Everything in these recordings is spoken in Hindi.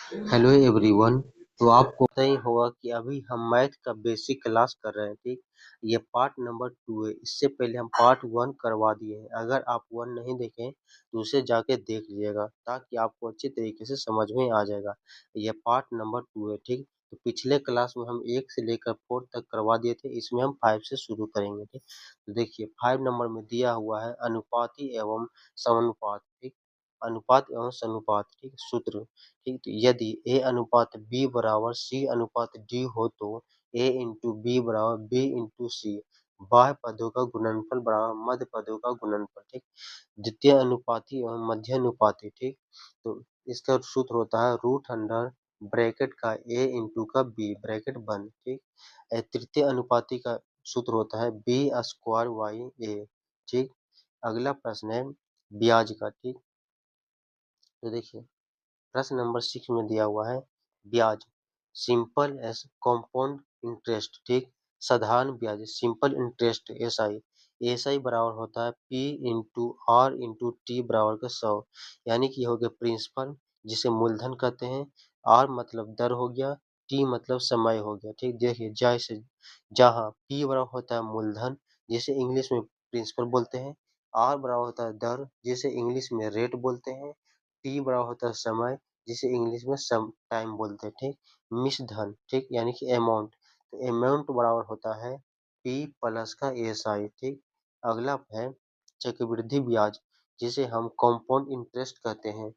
Hello everyone. तो आपको पता ही होगा कि अभी हम मैथ का बेसिक क्लास कर रहे हैं। ठीक, ये पार्ट नंबर 2 है। इससे पहले हम पार्ट 1 करवा दिए हैं। अगर आप 1 नहीं देखें तो उसे जाके देख लीजिएगा ताकि आपको अच्छी तरीके से समझ में आ जाएगा। ये पार्ट नंबर 2 है। ठीक, तो पिछले क्लास में हम 1 से लेकर 4 तक करवा दिए थे। इसमें हम 5 से शुरू करेंगे। ठीक, तो देखिए 5 नंबर में दिया हुआ है अनुपाती एवं समानुपात। ठीक, अनुपात एवं समानुपात। ठीक, सूत्र। ठीक, तो यदि ए अनुपात बी बराबर सी अनुपात डी हो तो ए इंटू बी बराबर बी इंटू सी। बाह्य पदों का गुणनफल बराबर मध्य पदों का गुणनफल। ठीक, द्वितीय अनुपाती एवं मध्य अनुपाती। ठीक, तो इसका सूत्र होता है रूट अंडर ब्रैकेट का ए इंटू का बी ब्रैकेट बंद। ठीक, तृतीय अनुपाती का सूत्र होता है बी स्क्वायर वाई ए। ठीक, अगला प्रश्न है ब्याज का। ठीक, तो देखिए प्रश्न नंबर 6 में दिया हुआ है ब्याज सिंपल एस कंपाउंड इंटरेस्ट। ठीक, साधारण ब्याज सिंपल इंटरेस्ट एसआई। एसआई बराबर होता है P into R into T बराबर के 100। यानी कि हो गया प्रिंसिपल जिसे मूलधन कहते हैं। आर मतलब दर हो गया, टी मतलब समय हो गया। ठीक, देखिए जैसे जहाँ पी बराबर होता है मूलधन जिसे इंग्लिश में प्रिंसिपल बोलते हैं। आर बराबर होता है दर जिसे इंग्लिश में रेट बोलते हैं। टी बराबर होता है समय जिसे इंग्लिश में सम टाइम बोलते हैं। ठीक, मिश्र धन। ठीक, यानी कि अमाउंट। तो अमाउंट बराबर होता है पी प्लस का एस आई। ठीक, अगला है चक्रवृद्धि ब्याज जिसे हम कंपाउंड इंटरेस्ट कहते हैं।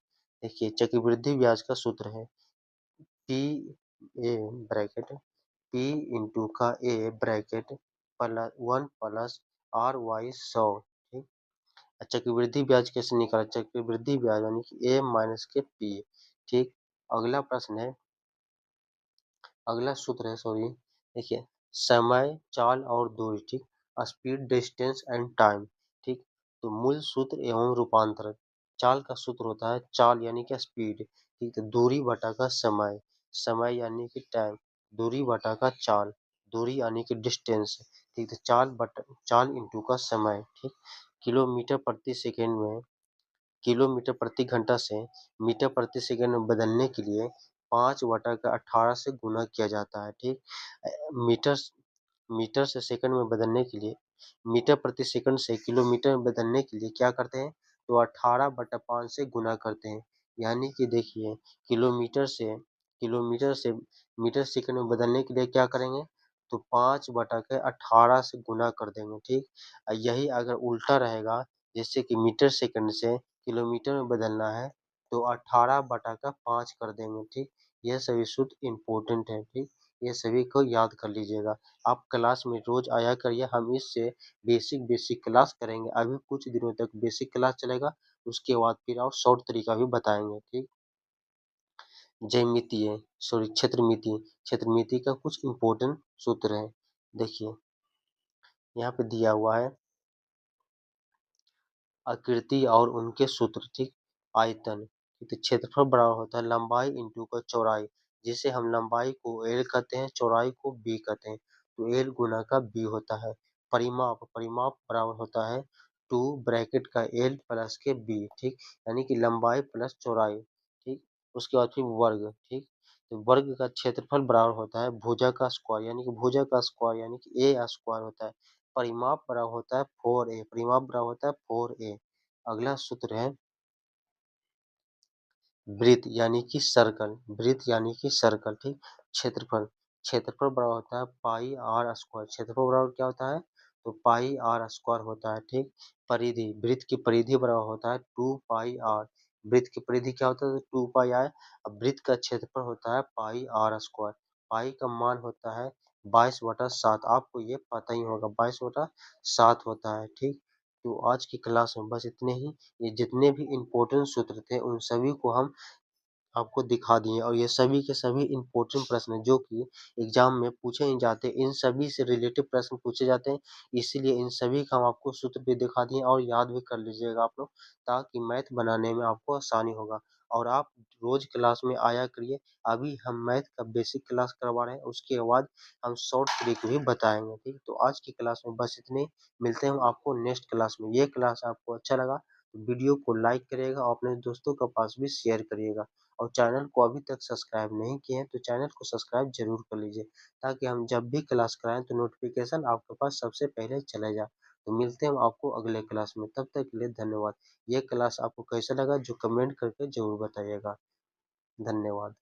देखिए चक्रवृद्धि ब्याज का सूत्र है P A bracket P into का A bracket plus 1 plus R by 100। ठीक, चक्रवृद्धि ब्याज कैसे निकाला? चक्रवृद्धि ब्याज यानी कि ए माइनस के पी। ठीक, अगला प्रश्न है, अगला सूत्र है सॉरी, देखिए समय चाल और दूरी। ठीक, स्पीड डिस्टेंस एंड टाइम। ठीक, तो मूल सूत्र एवं रूपांतरण। चाल का सूत्र होता है चाल यानी कि स्पीड। ठीक, तो दूरी बटा का समय, समय यानी कि टाइम, दूरी बटा का चाल, दूरी यानी कि डिस्टेंस। ठीक, तो चाल इंटू का समय। ठीक, किलोमीटर प्रति सेकेंड में किलोमीटर प्रति घंटा से मीटर प्रति सेकंड में बदलने के लिए 5/18 से गुणा किया जाता है। ठीक, मीटर मीटर से सेकंड में बदलने के लिए मीटर प्रति सेकंड से किलोमीटर में बदलने के लिए क्या करते हैं? तो 18/5 से गुणा करते हैं। यानी कि देखिए किलोमीटर से मीटर सेकंड में बदलने के लिए क्या करेंगे? तो 5/18 से गुणा कर देंगे। ठीक, यही अगर उल्टा रहेगा जैसे कि मीटर सेकंड से किलोमीटर में बदलना है तो 18/5 कर देंगे। ठीक, यह सभी सूत्र इम्पोर्टेंट है। ठीक, ये सभी को याद कर लीजिएगा। आप क्लास में रोज आया करिए, हम इससे बेसिक बेसिक क्लास करेंगे। अभी कुछ दिनों तक बेसिक क्लास चलेगा, उसके बाद फिर और शॉर्ट तरीका भी बताएंगे। ठीक, ज्यामितीय सॉरी क्षेत्रमिति का कुछ इम्पोर्टेंट सूत्र है। देखिए यहाँ पे दिया हुआ है आकृति और उनके सूत्र। ठीक, आयतन। ठीक, तो क्षेत्रफल बराबर होता है लंबाई इंटू का चौड़ाई, जिसे हम लंबाई को एल कहते हैं, चौड़ाई को बी कहते हैं। तो एल गुना का बी होता है। परिमाप परिमाप बराबर होता है 2 ब्रैकेट का एल प्लस के बी। ठीक, यानी कि लंबाई प्लस चौड़ाई। ठीक, उसके बाद फिर वर्ग। ठीक, तो वर्ग का क्षेत्रफल बराबर होता है भुजा का स्क्वायर यानी कि भुजा का स्क्वायर यानी कि ए स्क्वायर होता है। परिमाप बराबर होता है 4a, परिमाप बराबर होता है 4a। अगला सूत्र है वृत्त यानी कि सर्कल, वृत्त यानी कि सर्कल। ठीक, क्षेत्रफल क्षेत्रफल बराबर होता है पाई आर स्क्वायर। क्षेत्रफल बराबर क्या होता है? तो पाई आर स्क्वायर होता है। ठीक, परिधि वृत्त की परिधि बराबर होता है 2 पाई आर। वृत्त की परिधि क्या होता है? तो 2 पाई आर। अब वृत्त का क्षेत्रफल होता है पाई आर स्क्वायर। पाई का मान होता है 22/7। आपको ये पता ही होगा 22/7 होता है। ठीक, तो आज की क्लास में बस इतने ही। ये जितने भी इम्पोर्टेंट सूत्र थे उन सभी को हम आपको दिखा दिए और ये सभी के सभी इम्पोर्टेंट प्रश्न हैं जो कि एग्जाम में पूछे नहीं जाते। इन सभी से रिलेटेड प्रश्न पूछे जाते हैं, इसीलिए इन सभी का हम आपको सूत्र भी दिखा दिए और याद भी कर लीजिएगा आप लोग, ताकि मैथ बनाने में आपको आसानी होगा। और आप रोज क्लास में आया करिए। अभी हम मैथ का बेसिक क्लास करवा रहे हैं, उसके बाद हम शॉर्ट ट्रिक भी बताएंगे। ठीक, तो आज की क्लास में बस इतने ही। मिलते हैं हम आपको नेक्स्ट क्लास में। ये क्लास आपको अच्छा लगा तो वीडियो को लाइक करिएगा और अपने दोस्तों के पास भी शेयर करिएगा। और चैनल को अभी तक सब्सक्राइब नहीं किए हैं तो चैनल को सब्सक्राइब ज़रूर कर लीजिए, ताकि हम जब भी क्लास कराएँ तो नोटिफ़िकेशन आपके पास सबसे पहले चला जाए। तो मिलते हैं हम आपको अगले क्लास में, तब तक के लिए धन्यवाद। ये क्लास आपको कैसा लगा जो कमेंट करके ज़रूर बताइएगा। धन्यवाद।